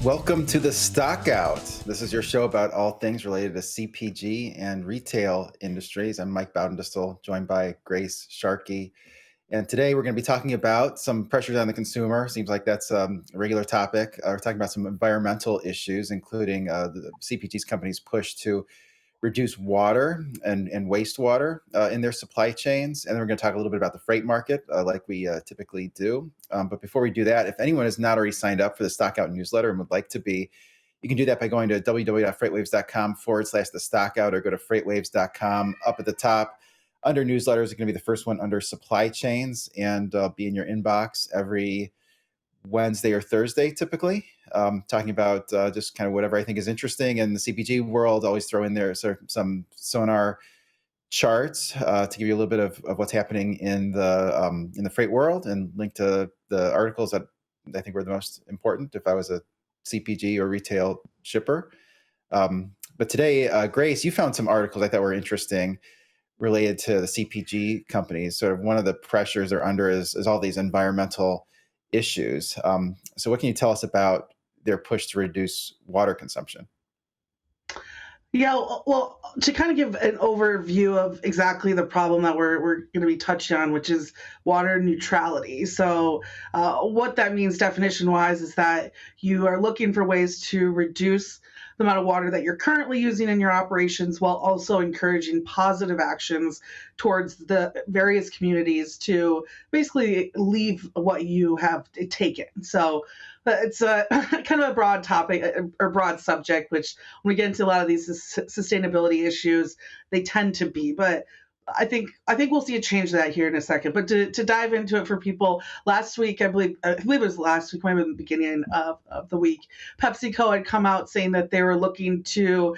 Welcome to the Stockout. This is your show about all things related to CPG and retail industries. I'm Mike Baudendistel, joined by Grace Sharkey. And today we're going to be talking about some pressures on the consumer. Seems like that's a regular topic. We're talking about some environmental issues, including the CPG's companies' push to reduce water and wastewater in their supply chains. And then we're going to talk a little bit about the freight market, like we typically do. But before we do that, if anyone has not already signed up for the Stockout newsletter and would like to be, you can do that by going to www.freightwaves.com/the Stockout, or go to freightwaves.com. Up at the top, under newsletters, it's going to be the first one under supply chains, and be in your inbox every Wednesday or Thursday, typically, talking about just kind of whatever I think is interesting in the CPG world. Always throw in there some sonar charts to give you a little bit of what's happening in the freight world, and link to the articles that I think were the most important if I was a CPG or retail shipper. But today, Grace, you found some articles I thought were interesting related to the CPG companies. Sort of one of the pressures they're under is all these environmental issues. So what can you tell us about their push to reduce water consumption? Yeah, well, to kind of give an overview of exactly the problem that we're going to be touching on, which is water neutrality. So, what that means definition wise is that you are looking for ways to reduce the amount of water that you're currently using in your operations, while also encouraging positive actions towards the various communities to basically leave what you have taken. So, it's a kind of a broad topic or broad subject, which when we get into a lot of these sustainability issues, they tend to be. But I think we'll see a change to that here in a second. But to dive into it for people, last week, I believe it was last week, maybe in the beginning of the week, PepsiCo had come out saying that they were looking to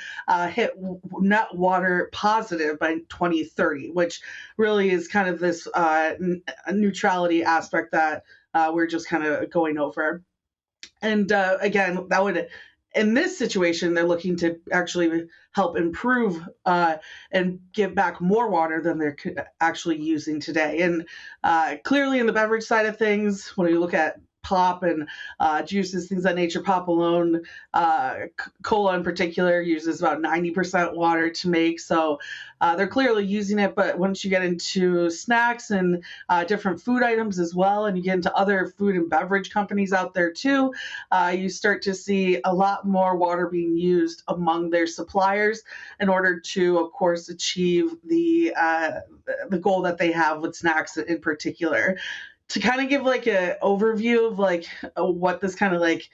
hit net water positive by 2030, which really is kind of this neutrality aspect that we're just kind of going over. And again, that would, in this situation, they're looking to actually help improve and give back more water than they're actually using today. And clearly, in the beverage side of things, when you look at pop and juices, things of that nature, pop alone, cola in particular, uses about 90% water to make. So they're clearly using it. But once you get into snacks and different food items as well, and you get into other food and beverage companies out there too, you start to see a lot more water being used among their suppliers in order to, of course, achieve the goal that they have with snacks in particular. To kind of give like an overview of like what this kind of like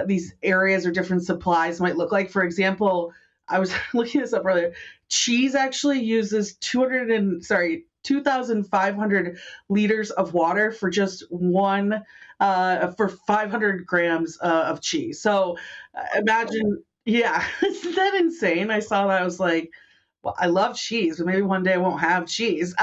these areas or different supplies might look like. For example, I was looking this up earlier. Cheese actually uses 2,500 liters of water for just one for 500 grams of cheese. So imagine, yeah, isn't that insane? I saw that, I was like, well, I love cheese, but maybe one day I won't have cheese.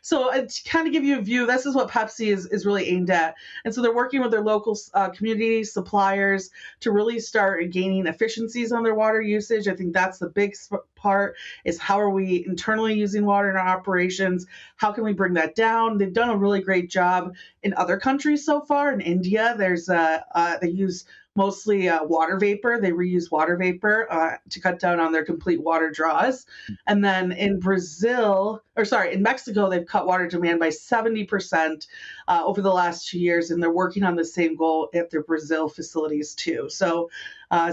So to kind of give you a view, this is what Pepsi is really aimed at. And so they're working with their local community suppliers to really start gaining efficiencies on their water usage. I think that's the big part, is how are we internally using water in our operations? How can we bring that down? They've done a really great job in other countries so far. In India, they use mostly water vapor. They reuse water vapor to cut down on their complete water draws. And then in Mexico, they've cut water demand by 70% over the last 2 years, and they're working on the same goal at their Brazil facilities too. So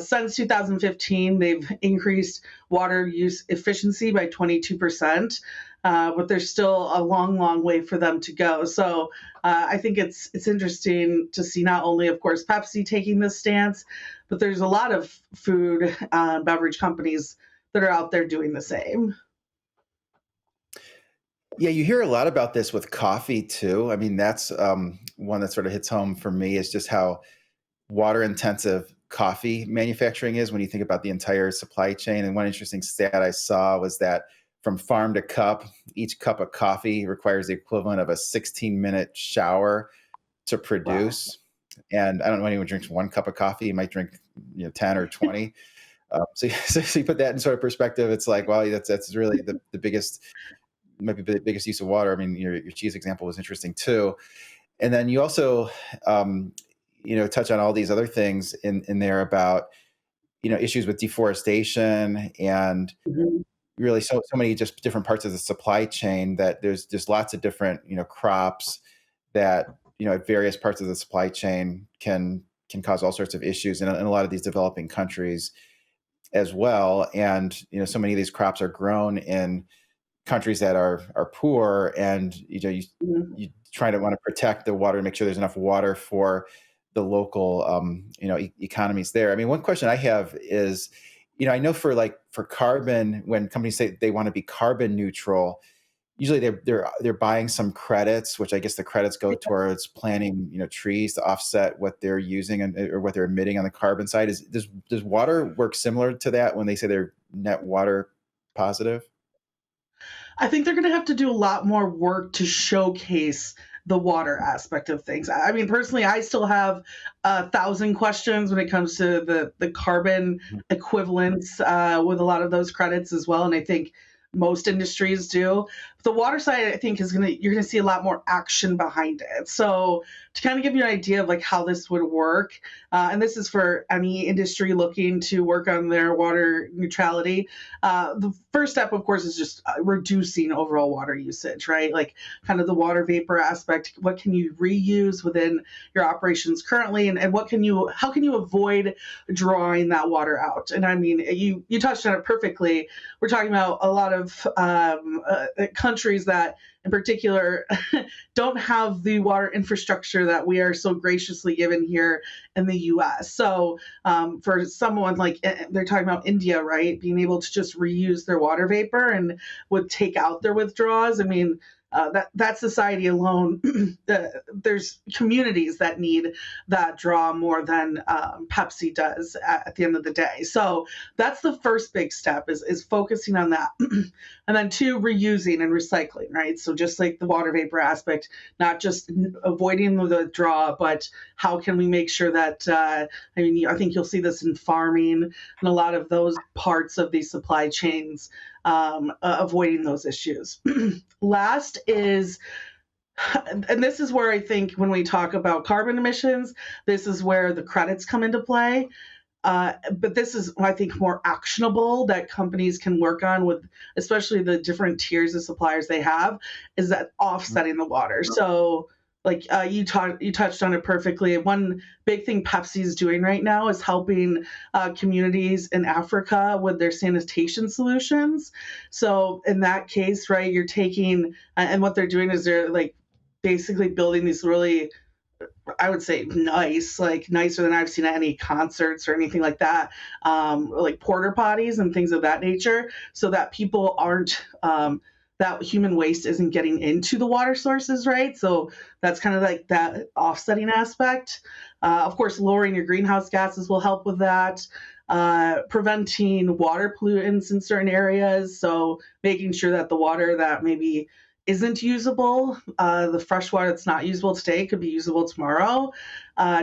since 2015, they've increased water use efficiency by 22%. But there's still a long, long way for them to go. So I think it's interesting to see not only, of course, Pepsi taking this stance, but there's a lot of food beverage companies that are out there doing the same. Yeah, you hear a lot about this with coffee too. I mean, that's one that sort of hits home for me, is just how water intensive coffee manufacturing is when you think about the entire supply chain. And one interesting stat I saw was that from farm to cup, each cup of coffee requires the equivalent of a 16-minute shower to Wow. produce. And I don't know anyone drinks one cup of coffee. You might drink 10 or 20. So you put that in sort of perspective. It's like, well, that's really the biggest, might be the biggest use of water. I mean, your cheese example was interesting too. And then you also, touch on all these other things in there about, issues with deforestation and Mhm. really so many just different parts of the supply chain that there's just lots of different, crops that, at various parts of the supply chain can cause all sorts of issues in a lot of these developing countries as well. And, so many of these crops are grown in countries that are poor, and Mhm. you try to want to protect the water and make sure there's enough water for the local economies there. I mean, one question I have is, I know for carbon, when companies say they want to be carbon neutral, usually they're buying some credits, which I guess the credits go towards planting trees to offset what they're using or what they're emitting on the carbon side. Does water work similar to that when they say they're net water positive? I think they're going to have to do a lot more work to showcase the water aspect of things. I mean, personally, I still have 1,000 questions when it comes to the carbon equivalents with a lot of those credits as well, and I think most industries do. The water side, I think, is you're gonna see a lot more action behind it. So to kind of give you an idea of like how this would work, and this is for any industry looking to work on their water neutrality. The first step, of course, is just reducing overall water usage, right? Like kind of the water vapor aspect. What can you reuse within your operations currently, and how can you avoid drawing that water out? And I mean, you touched on it perfectly. We're talking about a lot of countries that in particular don't have the water infrastructure that we are so graciously given here in the US. So for someone like they're talking about India, right, being able to just reuse their water vapor and would take out their withdrawals. I mean, that society alone, there's communities that need that draw more than Pepsi does at the end of the day. So that's the first big step is focusing on that, and then two, reusing and recycling, right? So just like the water vapor aspect, not just avoiding the draw, but how can we make sure that I mean, I think you'll see this in farming and a lot of those parts of these supply chains, avoiding those issues. Last is, and this is where I think when we talk about carbon emissions, this is where the credits come into play. But this is, I think, more actionable that companies can work on with, especially the different tiers of suppliers they have, is that offsetting the water. So, like you touched on it perfectly. One big thing Pepsi is doing right now is helping communities in Africa with their sanitation solutions. So in that case, right, you're taking and what they're doing is they're like basically building these really, I would say, nice, like nicer than I've seen at any concerts or anything like that, like porter potties and things of that nature, so that people aren't, that human waste isn't getting into the water sources, right? So that's kind of like that offsetting aspect. Of course, lowering your greenhouse gases will help with that. Preventing water pollutants in certain areas, so making sure that the water that maybe isn't usable, the fresh water that's not usable today could be usable tomorrow.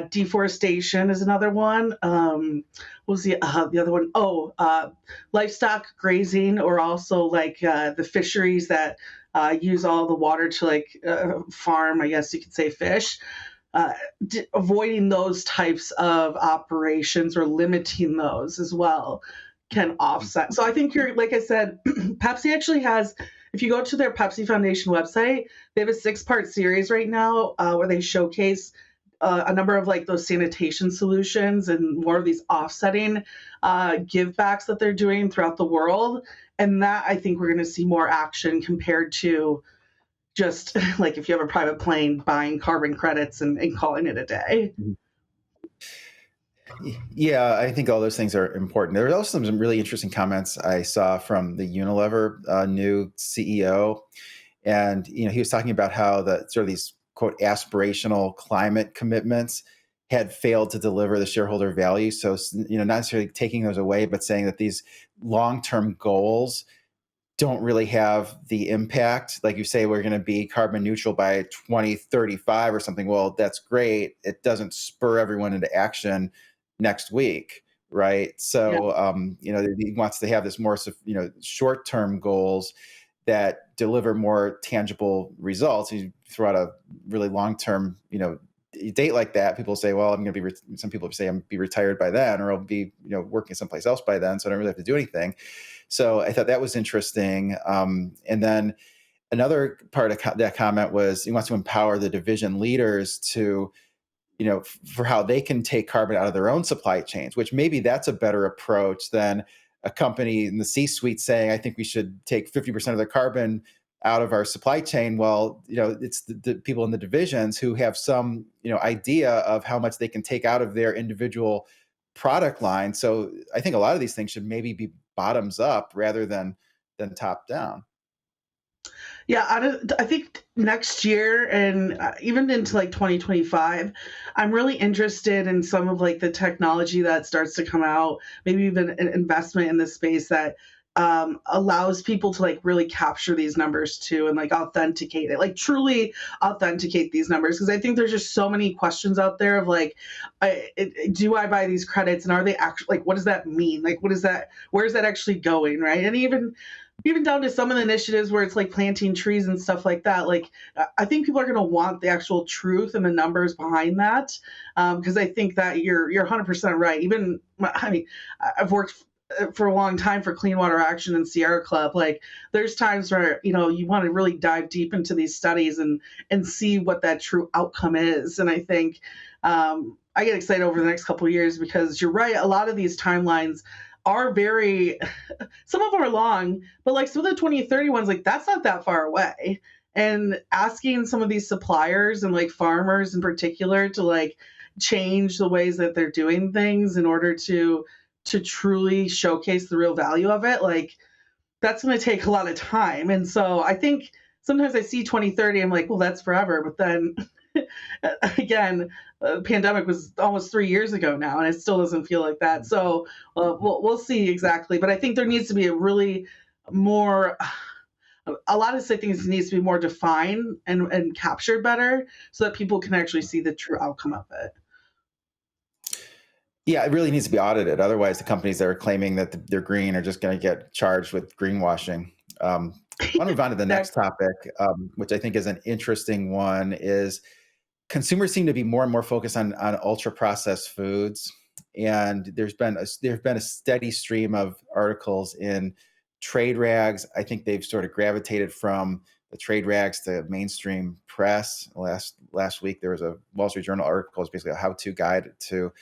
Deforestation is another one. What was the other one? Oh, livestock grazing, or also like the fisheries that use all the water to like farm, I guess you could say, fish. Avoiding those types of operations or limiting those as well can offset. So I think you're, like I said, Pepsi actually has, if you go to their Pepsi Foundation website, they have a 6-part series right now where they showcase a number of like those sanitation solutions and more of these offsetting give backs that they're doing throughout the world. And that, I think, we're going to see more action compared to just like if you have a private plane buying carbon credits and calling it a day. Mhm. Yeah, I think all those things are important. There were also some really interesting comments I saw from the Unilever new CEO, and he was talking about how the sort of these quote aspirational climate commitments had failed to deliver the shareholder value. So not necessarily taking those away, but saying that these long-term goals don't really have the impact. Like you say, we're going to be carbon neutral by 2035 or something. Well, that's great. It doesn't spur everyone into action next week, right? Yeah. So, he wants to have this more, short-term goals that deliver more tangible results. You throw out a really long-term, date like that, people say, well, I'm going to be, some people say I'm be retired by then, or I'll be, working someplace else by then. So I don't really have to do anything. So I thought that was interesting. And then another part of that comment was he wants to empower the division leaders to, for how they can take carbon out of their own supply chains, which maybe that's a better approach than a company in the C-suite saying, I think we should take 50% of the carbon out of our supply chain. Well, it's the people in the divisions who have some, idea of how much they can take out of their individual product line. So I think a lot of these things should maybe be bottoms up rather than top down. Yeah, I think next year and even into like 2025, I'm really interested in some of like the technology that starts to come out, maybe even an investment in this space that allows people to like really capture these numbers too and like authenticate it, like truly authenticate these numbers. Because I think there's just so many questions out there of like, do I buy these credits and are they actually like, what does that mean? Like, what is that? Where is that actually going? Right. And even down to some of the initiatives where it's like planting trees and stuff like that. Like, I think people are going to want the actual truth and the numbers behind that, because I think that you're 100% right. Even I mean, I've worked for a long time for Clean Water Action and Sierra Club. Like, there's times where you want to really dive deep into these studies and see what that true outcome is. And I think I get excited over the next couple of years because you're right. A lot of these timelines are very some of them are long, but like some of the 2030 ones, like that's not that far away. And asking some of these suppliers and like farmers in particular to like change the ways that they're doing things in order to truly showcase the real value of it, like that's going to take a lot of time. And so I think sometimes I see 2030, I'm like, well, that's forever. But then again, pandemic was almost 3 years ago now, and it still doesn't feel like that. So we'll see exactly. But I think there needs to be a really more, a lot of things needs to be more defined and captured better so that people can actually see the true outcome of it. Yeah, it really needs to be audited. Otherwise, the companies that are claiming that they're green are just going to get charged with greenwashing. I want to move on to the next Exactly. topic, which I think is an interesting one, is consumers seem to be more and more focused on ultra processed foods, and there's been a steady stream of articles in trade rags. I think they've sort of gravitated from the trade rags to mainstream press. Last week there was a Wall Street Journal article, it's basically a how-to guide to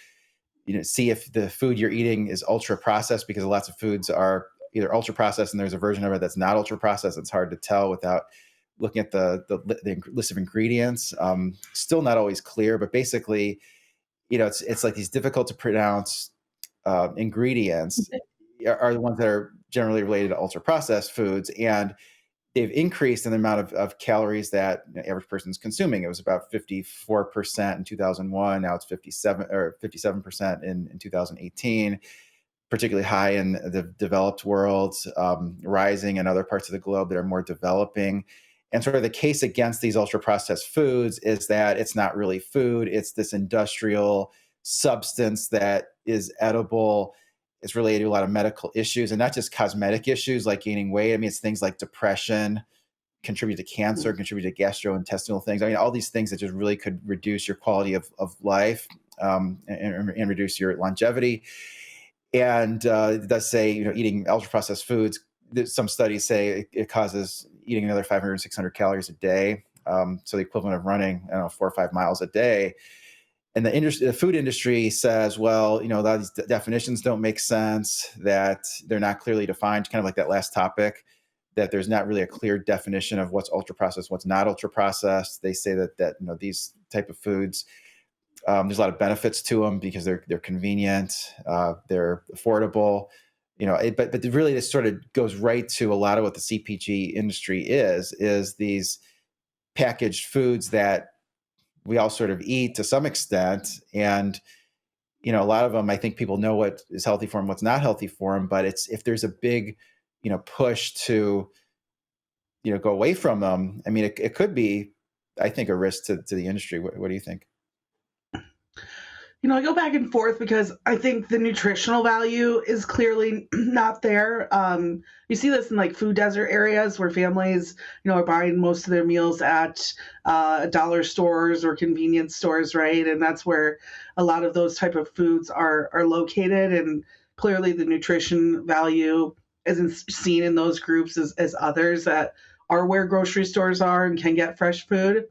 see if the food you're eating is ultra processed, because lots of foods are either ultra processed and there's a version of it that's not ultra processed. It's hard to tell without looking at the list of ingredients. Still not always clear, but basically, it's like these difficult to pronounce ingredients are the ones that are generally related to ultra processed foods, and they've increased in the amount of calories that the average person's consuming. It was about 54% in 2001. Now it's 57% in 2018, particularly high in the developed world, rising in other parts of the globe that are more developing. And sort of the case against these ultra processed foods is that it's not really food, it's this industrial substance that is edible. It's related to a lot of medical issues, and not just cosmetic issues like gaining weight. I mean, it's things like depression, contribute to cancer, contribute to gastrointestinal things. I mean, all these things that just really could reduce your quality of life, and reduce your longevity. And it does say, eating ultra processed foods, some studies say it causes eating another 500, 600 calories a day. So the equivalent of running, I don't know, 4 or 5 miles a day. And the food industry says, well, these definitions don't make sense, that they're not clearly defined, kind of like that last topic, that there's not really a clear definition of what's ultra processed, what's not ultra processed. They say that these type of foods, there's a lot of benefits to them because they're convenient, they're affordable, but really this sort of goes right to a lot of what the CPG industry is these packaged foods that we all sort of eat to some extent. And, a lot of them, I think people know what is healthy for them, what's not healthy for them, but if there's a big, push to, go away from them, I mean, it could be, I think, a risk to the industry. What do you think? I go back and forth because I think the nutritional value is clearly not there. You see this in like food desert areas where families, are buying most of their meals at dollar stores or convenience stores, right? And that's where a lot of those type of foods are located. And clearly, the nutrition value isn't seen in those groups as others that are where grocery stores are and can get fresh food.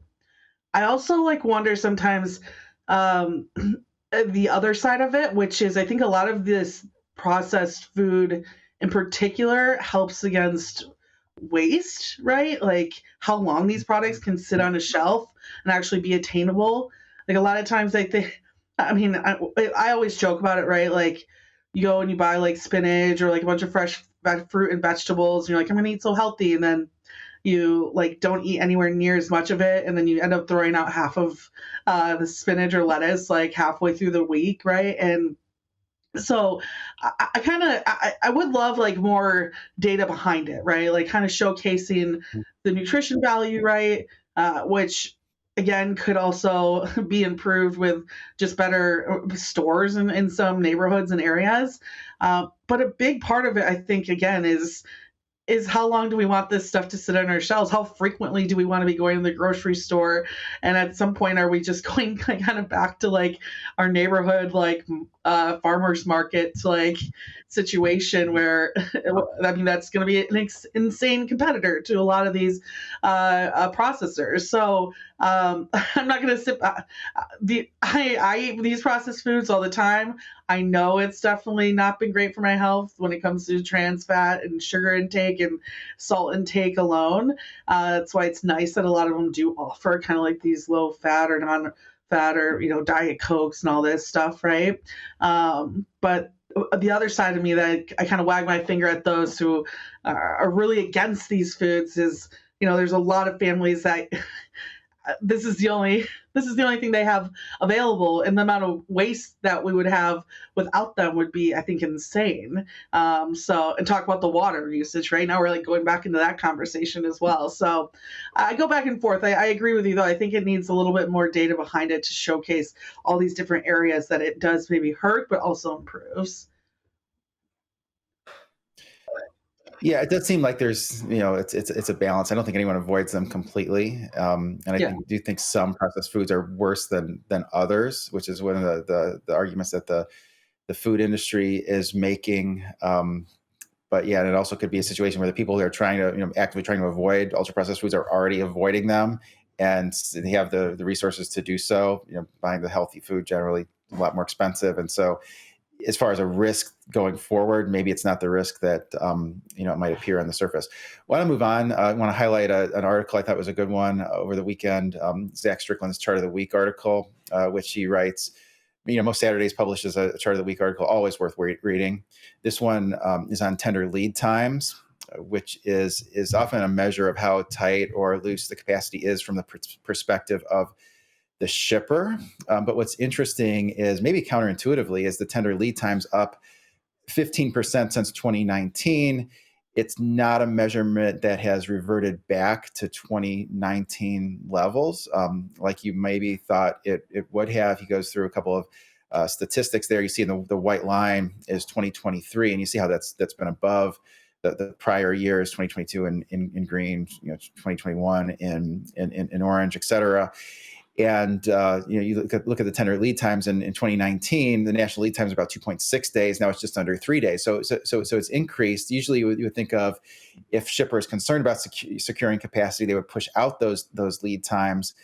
I also like wonder sometimes um, the other side of it, which is I think a lot of this processed food in particular helps against waste, right? Like how long these products can sit on a shelf and actually be attainable. Like a lot of times I think, I mean, I always joke about it, right? Like you go and you buy like spinach or like a bunch of fresh fruit and vegetables, and you're like, I'm gonna eat so healthy, and then you like don't eat anywhere near as much of it, and then you end up throwing out half of the spinach or lettuce like halfway through the week, right? And so I kind of I would love like more data behind it, right? Like kind of showcasing the nutrition value, right? Which again could also be improved with just better stores in some neighborhoods and areas. But a big part of it, I think, again, is how long do we want this stuff to sit on our shelves? How frequently do we want to be going to the grocery store? And at some point, are we just going kind of back to like our neighborhood, like farmers market, like situation where, I mean, that's going to be an insane competitor to a lot of these processors. So I'm not going to sit. I eat these processed foods all the time. I know it's definitely not been great for my health when it comes to trans fat and sugar intake and salt intake alone. That's why it's nice that a lot of them do offer kind of like these low fat or non fat or, diet Cokes and all this stuff, right? But the other side of me that I kind of wag my finger at those who are really against these foods is, there's a lot of families that this is the only thing they have available, and the amount of waste that we would have without them would be, I think, insane. So, and talk about the water usage, right? Now we're like going back into that conversation as well. So I go back and forth. I agree with you though. I think it needs a little bit more data behind it to showcase all these different areas that it does maybe hurt but also improves. Yeah, it does seem like there's, it's a balance. I don't think anyone avoids them completely, and I Yeah. do think some processed foods are worse than others, which is one of the arguments that the food industry is making. But yeah, and it also could be a situation where the people who are trying to, actively trying to avoid ultra processed foods are already avoiding them, and they have the resources to do so. Buying the healthy food generally a lot more expensive, and so as far as a risk going forward, maybe it's not the risk that it might appear on the surface. Want to move on? I want to highlight an article I thought was a good one over the weekend. Zach Strickland's Chart of the Week article, which he writes. Most Saturdays publishes a Chart of the Week article, always worth reading. This one is on tender lead times, which is often a measure of how tight or loose the capacity is from the perspective of the shipper. But what's interesting is maybe counterintuitively is the tender lead times up 15% since 2019. It's not a measurement that has reverted back to 2019 levels, like you maybe thought it would have. He goes through a couple of statistics there. You see the white line is 2023, and you see how that's been above the prior years, 2022 in green, 2021 in orange, et cetera. And you look at the tender lead times in 2019, the national lead time is about 2.6 days. Now it's just under 3 days. So it's increased. Usually you would think of, if shippers concerned about securing capacity, they would push out those lead times.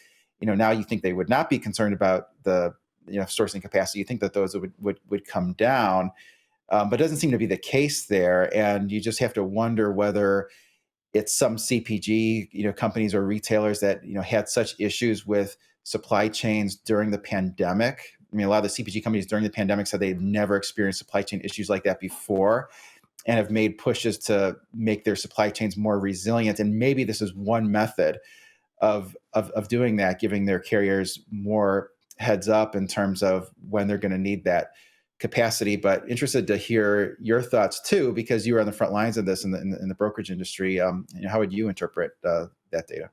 Now you think they would not be concerned about the sourcing capacity. You think that those would come down, but it doesn't seem to be the case there. And you just have to wonder whether it's some CPG companies or retailers that had such issues with supply chains during the pandemic. I mean, a lot of the CPG companies during the pandemic said they'd never experienced supply chain issues like that before, and have made pushes to make their supply chains more resilient. And maybe this is one method of doing that, giving their carriers more heads up in terms of when they're going to need that capacity. But interested to hear your thoughts too, because you were on the front lines of this in the brokerage industry. How would you interpret that data?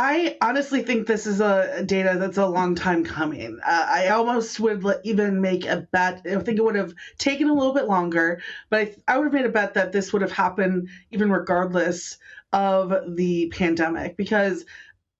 I honestly think this is a data that's a long time coming. I almost would even make a bet. I think it would have taken a little bit longer, but I would have made a bet that this would have happened even regardless of the pandemic, because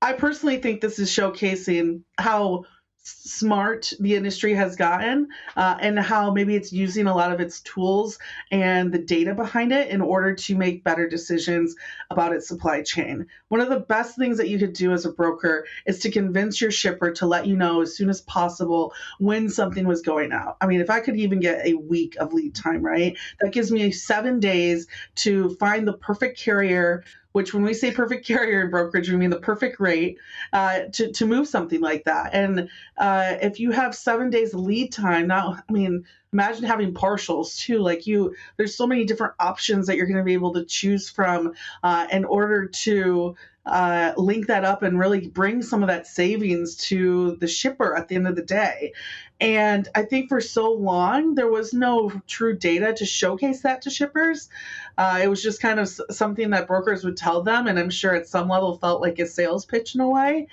I personally think this is showcasing how smart the industry has gotten, and how maybe it's using a lot of its tools and the data behind it in order to make better decisions about its supply chain. One of the best things that you could do as a broker is to convince your shipper to let you know as soon as possible when something was going out. I mean, if I could even get a week of lead time, right? That gives me 7 days to find the perfect carrier, which when we say perfect carrier in brokerage, we mean the perfect rate, to move something like that. And if you have 7 days lead time, now, I mean, imagine having partials too. Like there's so many different options that you're going to be able to choose from in order to link that up and really bring some of that savings to the shipper at the end of the day. And I think for so long, there was no true data to showcase that to shippers. It was just kind of something that brokers would tell them. And I'm sure at some level felt like a sales pitch in a way.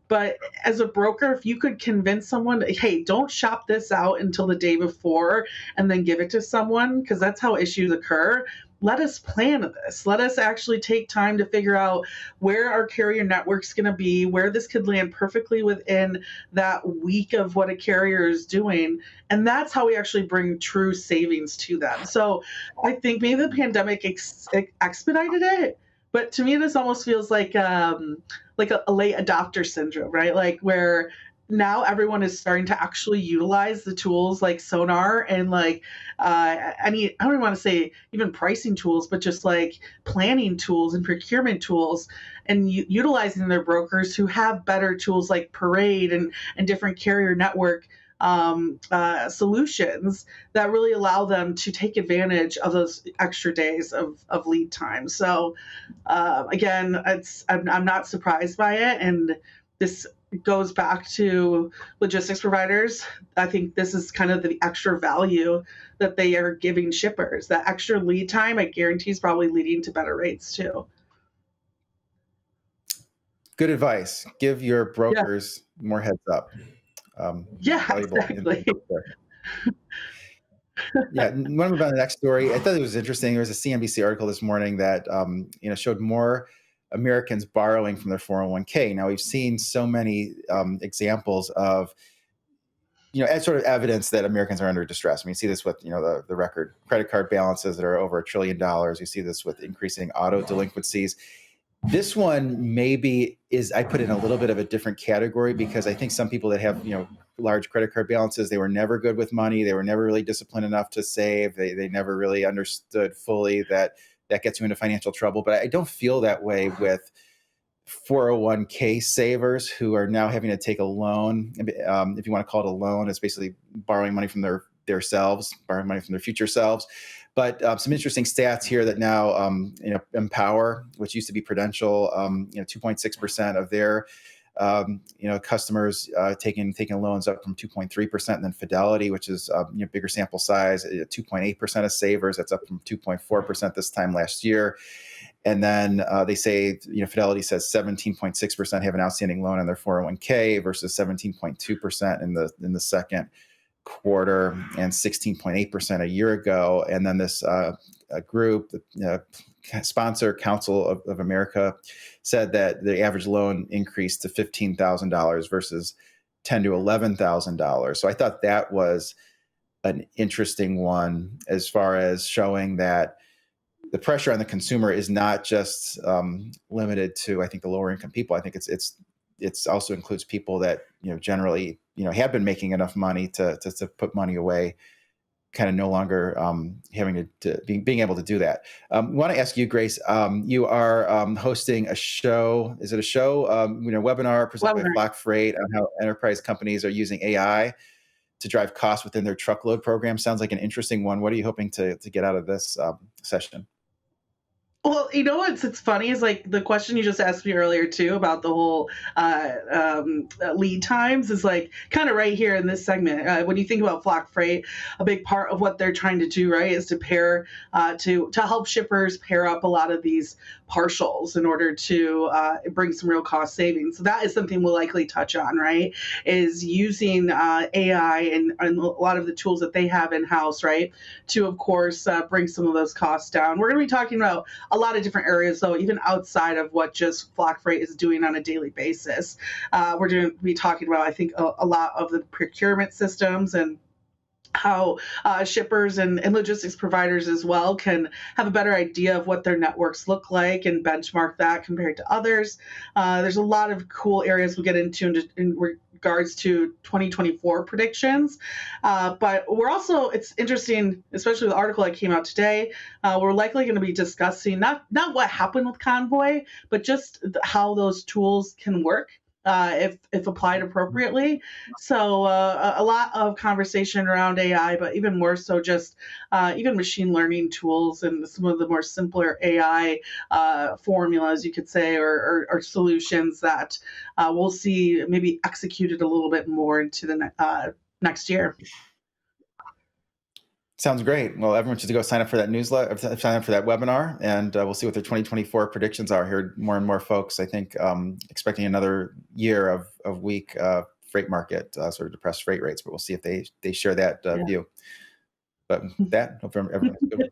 But as a broker, if you could convince someone, hey, don't shop this out until the day before and then give it to someone, because that's how issues occur. Let us plan this. Let us actually take time to figure out where our carrier network's going to be, where this could land perfectly within that week of what a carrier is doing. And that's how we actually bring true savings to them. So I think maybe the pandemic expedited it, but to me, this almost feels like a late adopter syndrome, right? Like where now everyone is starting to actually utilize the tools like sonar and like I don't even want to say even pricing tools, but just like planning tools and procurement tools, and utilizing their brokers who have better tools like Parade and different carrier network solutions that really allow them to take advantage of those extra days of lead time. So again, I'm not surprised by it, and this goes back to logistics providers. I think this is kind of the extra value that they are giving shippers. That extra lead time, I guarantee, is probably leading to better rates too. Good advice. Give your Yeah, brokers more heads up. yeah, Valuable exactly. input there. Yeah, want to move on to the next story. I thought it was interesting. There was a CNBC article this morning that showed more Americans borrowing from their 401k. Now we've seen so many examples of as sort of evidence that Americans are under distress. I mean, you see this with the record credit card balances that are over $1 trillion. You see this with increasing auto delinquencies. This one maybe is, I put in a little bit of a different category because I think some people that have, large credit card balances, they were never good with money. They were never really disciplined enough to save. They never really understood fully that gets you into financial trouble. But I don't feel that way with 401k savers who are now having to take a loan. If you want to call it a loan, it's basically borrowing money from their selves, borrowing money from their future selves. But some interesting stats here that now, Empower, which used to be Prudential, 2.6% of their, customers taking loans up from 2.3%, and then Fidelity, which is bigger sample size, 2.8% of savers. That's up from 2.4% this time last year. And then they say, Fidelity says 17.6% have an outstanding loan on their 401k versus 17.2% in the second quarter and 16.8% a year ago. And then this group, the sponsor Council of America, said that the average loan increased to $15,000 versus $10,000 to $11,000. So I thought that was an interesting one as far as showing that the pressure on the consumer is not just limited to, I think, the lower income people. I think it's also includes people that generally have been making enough money to put money away, kind of no longer having to being able to do that. I want to ask you, Grace. You are hosting a show. Is it a show? Webinar presented by Flock Freight on how enterprise companies are using AI to drive costs within their truckload program. Sounds like an interesting one. What are you hoping to get out of this session? Well, you know what's funny is like the question you just asked me earlier too about the whole lead times is like kind of right here in this segment. When you think about Flock Freight, a big part of what they're trying to do, right, is to pair to help shippers pair up a lot of these partials in order to bring some real cost savings. So that is something we'll likely touch on, right? Is using AI and a lot of the tools that they have in house, right, to of course bring some of those costs down. We're going to be talking about a lot of different areas, though, even outside of what just Flock Freight is doing on a daily basis. We're going to be talking about, I think, a lot of the procurement systems and how shippers and logistics providers as well can have a better idea of what their networks look like and benchmark that compared to others. There's a lot of cool areas we'll get into in regards to 2024 predictions. But we're also, it's interesting, especially the article that came out today, we're likely going to be discussing not what happened with Convoy, but just how those tools can work if applied appropriately. So a lot of conversation around AI, but even more so just even machine learning tools and some of the more simpler AI formulas, you could say, or solutions that we'll see maybe executed a little bit more into the next year. Sounds great. Well, everyone should go sign up for that newsletter, sign up for that webinar, and we'll see what their 2024 predictions are. Here, more and more folks, I think, expecting another year of weak freight market, sort of depressed freight rates. But we'll see if they share that Yeah. view. But with that, hope everyone has a good one.